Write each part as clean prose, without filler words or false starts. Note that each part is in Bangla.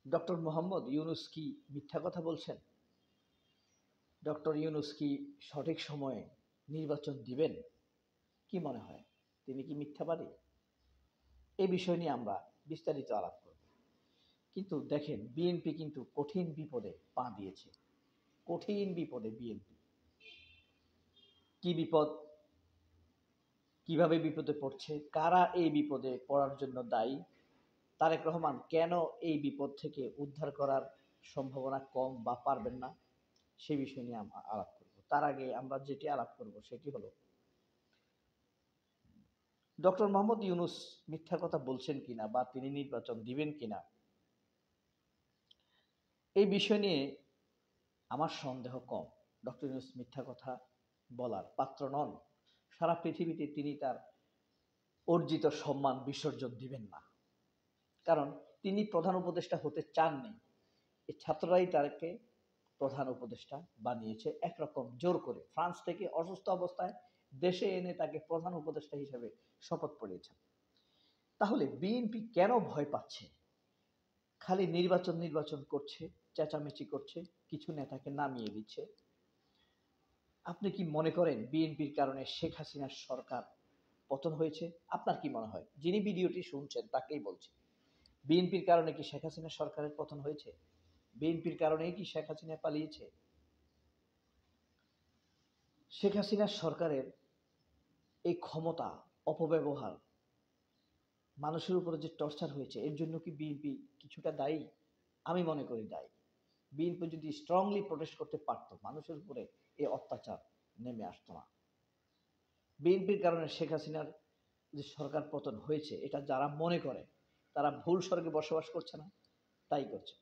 ডক্টর মোহাম্মদ ইউনুস কি মিথ্যা কথা বলছেন? ডক্টর ইউনুস কি সঠিক সময়ে নির্বাচন দিবেন? কি মনে হয়, তিনি কি মিথ্যাবাদী? এই বিষয় নিয়ে আমরা বিস্তারিত আলাপ করব। কিন্তু দেখেন, বিএনপি কিন্তু কঠিন বিপদে পা দিয়েছে। কঠিন বিপদে বিএনপি। কি বিপদ? কিভাবে বিপদে পড়ছে? কারা এই বিপদে পড়ার জন্য দায়ী? তারেক রহমান কেন এই বিপদ থেকে উদ্ধার করার সম্ভাবনা কম বা পারবেন না? সে বিষয় নিয়ে আমরা আলাপ করব। তার আগে আমরা যেটি আলাপ করব সেটি হলো, ডক্টর মোহাম্মদ ইউনুস মিথ্যা কথা বলছেন কিনা বা তিনি নির্বাচন দিবেন কিনা, এই বিষয় নিয়ে আমার সন্দেহ কম। ডক্টর ইউনুস মিথ্যা কথা বলার পাত্র নন। সারা পৃথিবীতে তিনি তার অর্জিত সম্মান বিসর্জন দিবেন না, কারণ তিনি প্রধান উপদেষ্টা হতে চাননি। এই ছাত্ররাই তাকে প্রধান উপদেষ্টা বানিয়েছে একরকম জোর করে। ফ্রান্স থেকে অসুস্থ অবস্থায় দেশে এনে তাকে প্রধান উপদেষ্টা হিসেবে শপথ পড়িয়েছেন। তাহলে বিএনপি কেন ভয় পাচ্ছে? খালি নির্বাচন নির্বাচন করছে, চেঁচামেচি করছে, কিছু নেতাকে নামিয়ে দিচ্ছে। আপনি কি মনে করেন বিএনপির কারণে শেখ হাসিনার সরকার পতন হয়েছে? আপনার কি মনে হয়? যিনি ভিডিওটি শুনছেন তাকেই বলছি, বিএনপির কারণে কি শেখ হাসিনার সরকারের পতন হয়েছে? বিএনপির কারণেই কি শেখ হাসিনা পালিয়েছে? শেখ হাসিনার সরকারের এই ক্ষমতা অপব্যবহার, মানুষের উপরে যে টর্চার হয়েছে, এর জন্য কি বিএনপি কিছুটা দায়ী? আমি মনে করি দায়ী। বিএনপি যদি স্ট্রংলি প্রোটেস্ট করতে পারত, মানুষের উপরে এই অত্যাচার নেমে আসতো না। বিএনপির কারণে শেখ হাসিনার যে সরকার পতন হয়েছে, এটা যারা মনে করে তারা ভুল স্বর্গে বসবাস করছে না, তাই করছে।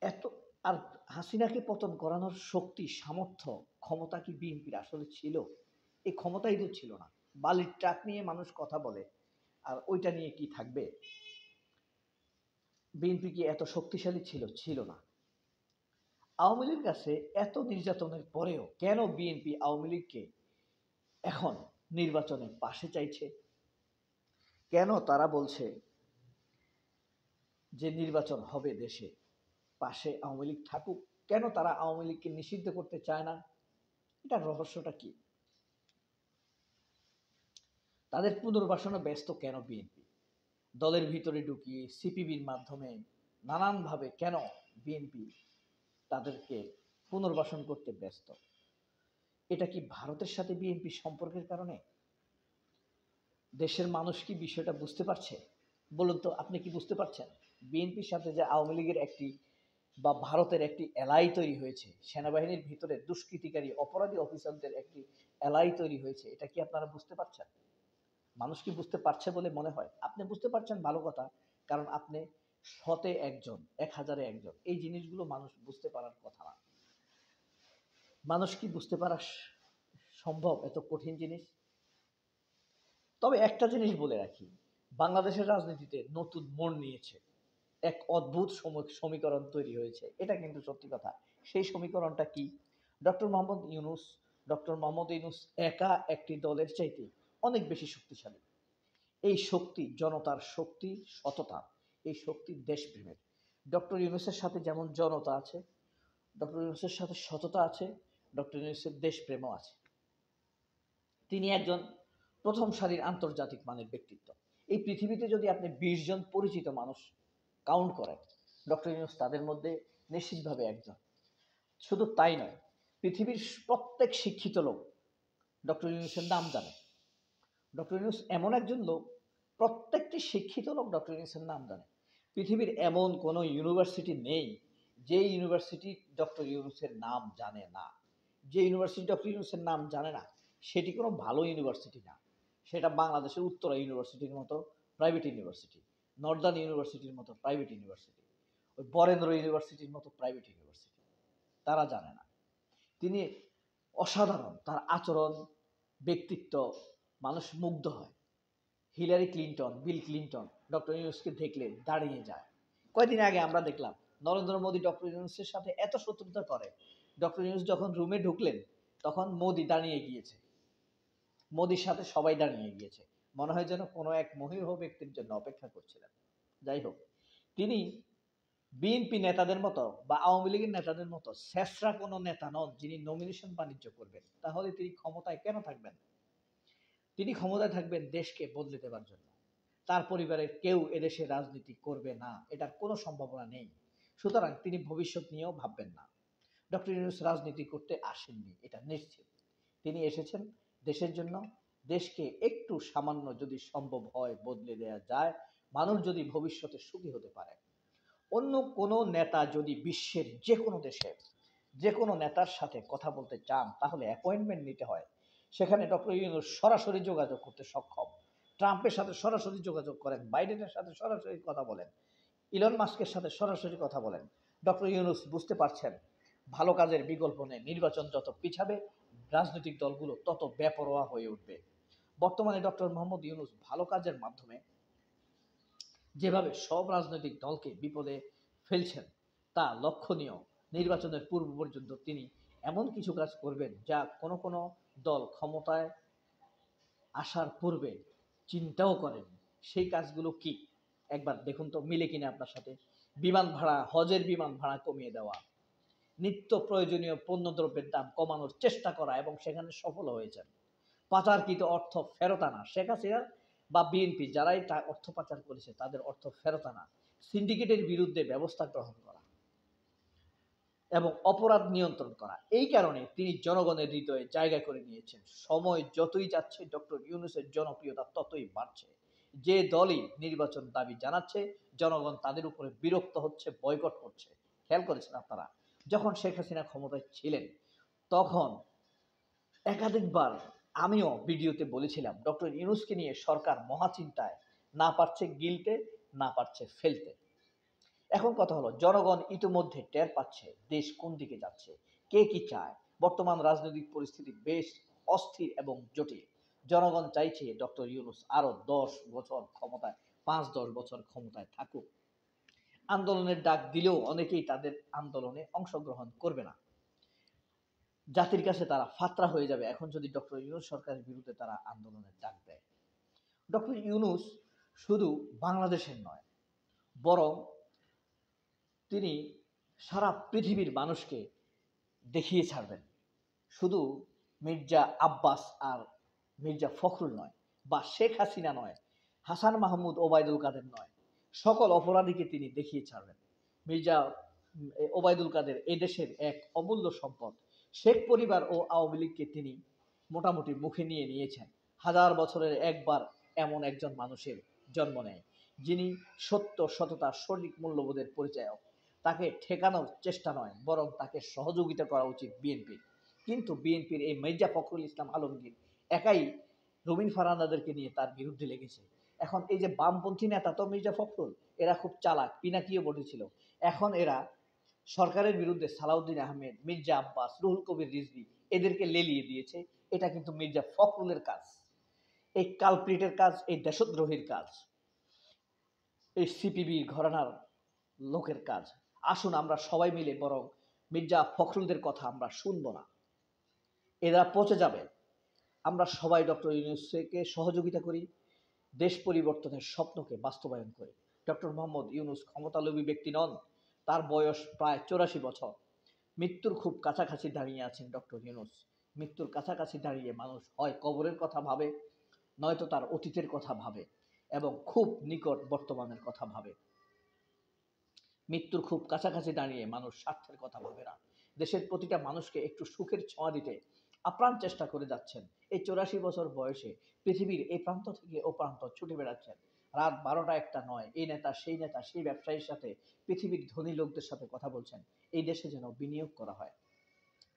এত আর হাসিনাকে পতন করানোর শক্তি, সামর্থ্য, ক্ষমতা কি বিএনপির আসলে ছিল? এই ক্ষমতাই তো ছিল না। বালির ট্রাক নিয়ে মানুষ কথা বলে, আর ওইটা নিয়ে কি থাকবে? বিএনপি কি এত শক্তিশালী ছিল? ছিল না। আওয়ামী লীগের কাছে এত নির্যাতনের পরেও কেন বিএনপি আওয়ামী লীগকে এখন নির্বাচনে পাশে চাইছে? কেন তারা বলছে যে নির্বাচন হবে দেশে, পাশে আওয়ামী লীগ থাকুক? কেন তারা আওয়ামী লীগকে নিষিদ্ধ করতে চায় না? এটার রহস্যটা কি? তাদের পুনর্বাসনে ব্যস্ত কেন বিএনপি? দলের ভিতরে ঢুকিয়ে সিপিবির মাধ্যমে নানানভাবে কেন বিএনপি তাদেরকে পুনর্বাসন করতে ব্যস্ত? এটা কি ভারতের সাথে বিএনপি সম্পর্কের কারণে? দেশের মানুষ কি বিষয়টা বুঝতে পারছে? বলুন তো, আপনি কি বুঝতে পারছেন? বিএনপির সাথে যে আওয়ামী লীগের একটি বা ভারতের একটি এলাই তৈরি হয়েছে, সেনাবাহিনীর ভিতরে দুষ্কৃতিকারী অপরাধী অফিসারদের একটি এলাই তৈরি হয়েছে, এটা কি আপনারা বুঝতে পারছেন? মানুষ কি বুঝতে পারছে বলে মনে হয়? আপনি বুঝতে পারছেন, ভালো কথা, কারণ আপনি শতে একজন, 1000-এ একজন। এই জিনিসগুলো মানুষ বুঝতে পারার কথা না। মানুষ কি বুঝতে পারা সম্ভব এত কঠিন জিনিস? তবে একটা জিনিস বলে রাখি, বাংলাদেশের রাজনীতিতে নতুন মোড় নিয়েছে, এক অদ্ভুত সমীকরণ তৈরি হয়েছে, এটা কিন্তু সত্যি কথা। সেই সমীকরণটা কি? ডক্টর মোহাম্মদ ইউনুস ডক্টর মোহাম্মদ ইউনুস একা একটি দলের চাইতে অনেক বেশি শক্তিশালী। এই শক্তি জনতার শক্তি, সততা, এই শক্তি দেশপ্রেমের। ডক্টর ইউনুসের সাথে যেমন জনতা আছে, ডক্টর ইউনুসের সাথে সততা আছে, ডক্টর ইউনুসের দেশপ্রেমও আছে। তিনি একজন প্রথম সারির আন্তর্জাতিক মানের ব্যক্তিত্ব। এই পৃথিবীতে যদি আপনি 20 জন পরিচিত মানুষ কাউন্ট করেন, ডক্টর ইউনুস তাদের মধ্যে নিশ্চিতভাবে একজন। শুধু তাই নয়, পৃথিবীর প্রত্যেক শিক্ষিত লোক ডক্টর ইউনুসের নাম জানে। ডক্টর ইউনুস এমন একজন লোক, প্রত্যেকটি শিক্ষিত লোক ডক্টর ইউনুসের নাম জানে। পৃথিবীর এমন কোনো ইউনিভার্সিটি নেই যে ইউনিভার্সিটি ডক্টর ইউনুসের নাম জানে না। যে ইউনিভার্সিটি ডক্টর ইউনুসের নাম জানে না, সেটি কোনো ভালো ইউনিভার্সিটি না। সেটা বাংলাদেশের উত্তরা ইউনিভার্সিটির মতো প্রাইভেট ইউনিভার্সিটি, নর্দার্ন ইউনিভার্সিটির মতো প্রাইভেট ইউনিভার্সিটি, ওই বরেন্দ্র ইউনিভার্সিটির মতো প্রাইভেট ইউনিভার্সিটি। তারা জানে না। তিনি অসাধারণ, তার আচরণ, ব্যক্তিত্ব, মানুষ মুগ্ধ হয়। Hillary Clinton, Bill Clinton doctor ইউনুসকে দেখলে দাঁড়িয়ে যায়। কয়েকদিন আগে আমরা দেখলাম নরেন্দ্র মোদী ডক্টর ইউনুসের সাথে এত শত্রুতা করে, ডক্টর ইউনুস যখন রুমে ঢুকলেন তখন মোদী দাঁড়িয়ে গিয়েছে। মোদীর সাথে সবাই দাঁড়িয়ে গিয়েছে, মনে হয় যেন কোনো এক মহিরহ ব্যক্তির জন্য অপেক্ষা করছিলেন। যাই হোক, তিনি বিএনপি নেতাদের মতো বা আওয়ামী লীগের নেতাদের মতো শেষরা কোনো নেতা নন যিনি নমিনেশন বাণিজ্য করবেন। তাহলে তিনি ক্ষমতায় কেন থাকবেন? তিনি ক্ষমতায় থাকবেন দেশকে বদলে দেওয়ার জন্য। তার পরিবারের কেউ এদেশে রাজনীতি করবে না, এটার কোনো সম্ভাবনা নেই। সুতরাং তিনি ভবিষ্যৎ নিয়েও ভাববেন না। ডক্টর ইউনূস রাজনীতি করতে আসেননি, এটা নিশ্চিত। তিনি এসেছেন দেশের জন্য। দেশকে একটু সামান্য যদি সম্ভব হয় বদলে দেওয়া যায়, মানুষ যদি ভবিষ্যতে সুখী হতে পারে। অন্য কোনো নেতা যদি বিশ্বের যে কোনো দেশের যে কোনো নেতার সাথে কথা বলতে চান, তাহলে অ্যাপয়েন্টমেন্ট নিতে হয়। সেখানে ডক্টর ইউনূস সরাসরি যোগাযোগ করতে সক্ষম। ট্রাম্পের সাথে সরাসরি যোগাযোগ করেন, বাইডেনের সাথে সরাসরি কথা বলেন, ইলন মাস্কের সাথে সরাসরি কথা বলেন। ডক্টর ইউনূস বুঝতে পারছেন ভালো কাজের বিকল্প নেই। নির্বাচন যত পিছাবে, রাজনৈতিক দলগুলো তত বেপরোয়া হয়ে উঠবে। বর্তমানে ডক্টর মোহাম্মদ ইউনূস ভালো কাজের মাধ্যমে যেভাবে সব রাজনৈতিক দলকে বিপদে ফেলছেন, তা লক্ষণীয়। নির্বাচনের পূর্ব পর্যন্ত তিনি এমন কিছু কাজ করবেন যা কোনো কোনো দল ক্ষমতায় আসার পূর্বে চিন্তাও করেন। সেই কাজগুলো কি একবার দেখুন তো, মিলে কিনা আপনার সাথে? বিমান ভাড়া, হজের বিমান ভাড়া কমিয়ে দেওয়া, নিত্য প্রয়োজনীয় পণ্যদ্রব্যের দাম কমানোর চেষ্টা করা এবং সেখানে সফল হয়েছেন। পাচারকৃত অর্থ ফেরত আনা, শেখ হাসিনা বা বিএনপি যারাই অর্থ পাচার করেছে তাদের অর্থ ফেরত আনা, সিন্ডিকেটের বিরুদ্ধে ব্যবস্থা গ্রহণ করা এবং অপরাধ নিয়ন্ত্রণ করা। এই কারণে তিনি জনগণের হৃদয়ে জায়গা করে নিয়েছেন। সময় যতই যাচ্ছে ডক্টর ইউনূসের জনপ্রিয়তা ততই বাড়ছে। যে দলই নির্বাচন দাবি জানাচ্ছে, জনগণ তাদের উপরে বিরক্ত হচ্ছে, বয়কট করছে। খেয়াল করেছেন আপনারা? যখন শেখ হাসিনা ক্ষমতায় ছিলেন, তখন একাধিকবার আমিও ভিডিওতে বলেছিলাম ডক্টর ইউনূসকে নিয়ে সরকার মহাচিন্তায়, না পারছে গিলতে, না পারছে ফেলতে। এখন কথা হলো, জনগণ ইতিমধ্যে টের পাচ্ছে দেশ কোন দিকে যাচ্ছে, কে কি চায়। বর্তমান রাজনৈতিক পরিস্থিতি বেশ অস্থির এবং জটিল। জনগণ চাইছে ডক্টর ইউনূস আরো 10 বছর ক্ষমতায়, 5-10 বছর ক্ষমতায় থাকুক। আন্দোলনের ডাক দিলেও অনেকেই তাদের আন্দোলনে অংশগ্রহণ করবে না। জাতির কাছে তারা ফাত্রা হয়ে যাবে এখন যদি ডক্টর ইউনূস সরকারের বিরুদ্ধে তারা আন্দোলনের ডাক দেয়। ডক্টর ইউনূস শুধু বাংলাদেশের নয়, বরং তিনি সারা পৃথিবীর মানুষকে দেখিয়ে ছাড়বেন। শুধু মির্জা আব্বাস আর মির্জা ফখরুল নয়, বা শেখ হাসিনা নয়, হাসান মাহমুদ ওবায়দুল কাদের নয়, সকল অপরাধীকে তিনি দেখিয়ে ছাড়বেন। মির্জা ওবায়দুল কাদের এদেশের এক অমূল্য সম্পদ। শেখ পরিবার ও আওয়ামী লীগকে তিনি মোটামুটি মুখে নিয়ে নিয়েছেন। 1000 বছরের একবার এমন একজন মানুষের জন্ম নেয় যিনি সত্য, সততা, সঠিক মূল্যবোধের পরিচায়ক। তাকে ঠেকানোর চেষ্টা নয়, বরং তাকে সহযোগিতা করা উচিত বিএনপির। কিন্তু বিএনপির এই মির্জা ফখরুল ইসলাম আলমগীর একাই রুমিন ফারহানাদেরকে নিয়ে তার বিরুদ্ধে লেগেছে। এখন এই যে বামপন্থী নেতা তো মির্জা ফখরুল, এরা খুব চালাক, পিনাকিও বলেছিল। এখন এরা সরকারের বিরুদ্ধে সালাউদ্দিন আহমেদ, মির্জা আব্বাস, রুহুল কবির রিজভী এদেরকে লেলিয়ে দিয়েছে। এটা কিন্তু মির্জা ফখরুলের কাজ, এই কালপ্রিটের কাজ, এই দেশদ্রোহীর কাজ, এই সিপিবি ঘরানার লোকের কাজ। আসুন আমরা সবাই মিলে বরং মির্জা ফখরুলদের কথা আমরা শুনবো না, এরা পচে যাবে। আমরা সবাই ডক্টর ইউনূসকে সহযোগিতা করি, দেশ পরিবর্তনের স্বপ্নকে বাস্তবায়ন করি। ডক্টর মোহাম্মদ ইউনূস ক্ষমতালোভী ব্যক্তি নন। তার বয়স প্রায় 84 বছর। মৃত্যুর খুব কাছাকাছি দাঁড়িয়ে আছেন ডক্টর ইউনূস। মৃত্যুর কাছাকাছি দাঁড়িয়ে মানুষ হয় কবরের কথা ভাবে, নয়তো তার অতীতের কথা ভাবে এবং খুব নিকট বর্তমানের কথা ভাবে। মৃত্যুর খুব কাছাকাছি দাঁড়িয়ে মানুষ স্বার্থের কথা ভাবে না। দেশের প্রতিটা মানুষকে একটু সুখের ছোঁয়া দিতে আপ্রাণ চেষ্টা করে যাচ্ছেন। এই 84 বছর বয়সে পৃথিবীর এই প্রান্ত থেকে ও প্রান্ত ছুটে বেড়াচ্ছেন। রাত 12টা-1টা নয়, এই নেতা সেই ব্যবসায়ীর সাথে, পৃথিবীর ধনী লোকদের সাথে কথা বলছেন এই দেশে যেন বিনিয়োগ করা হয়।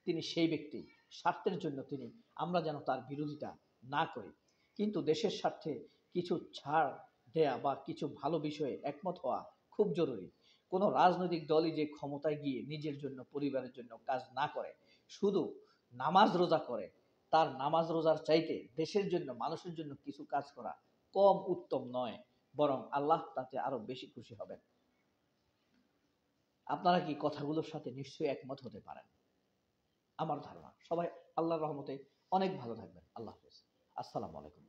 তিনি সেই ব্যক্তি, স্বার্থের জন্য তিনি, আমরা যেন তার বিরোধিতা না করি। কিন্তু দেশের স্বার্থে কিছু ছাড় দেয়া বা কিছু ভালো বিষয়ে একমত হওয়া খুব জরুরি। কোনো রাজনৈতিক দলই যে ক্ষমতায় গিয়ে নিজের জন্য, পরিবারের জন্য কাজ না করে, শুধু নামাজ রোজা করে, তার নামাজ রোজার চাইতে দেশের জন্য, মানুষের জন্য কিছু কাজ করা কম উত্তম নয়, বরং আল্লাহ তাতে আরো বেশি খুশি হবেন। আপনারা কি কথাগুলোর সাথে নিশ্চয়ই একমত হতে পারেন? আমার ধারণা সবাই আল্লাহর রহমতে অনেক ভালো থাকবেন। আল্লাহ হাফেজ। আসসালামু আলাইকুম।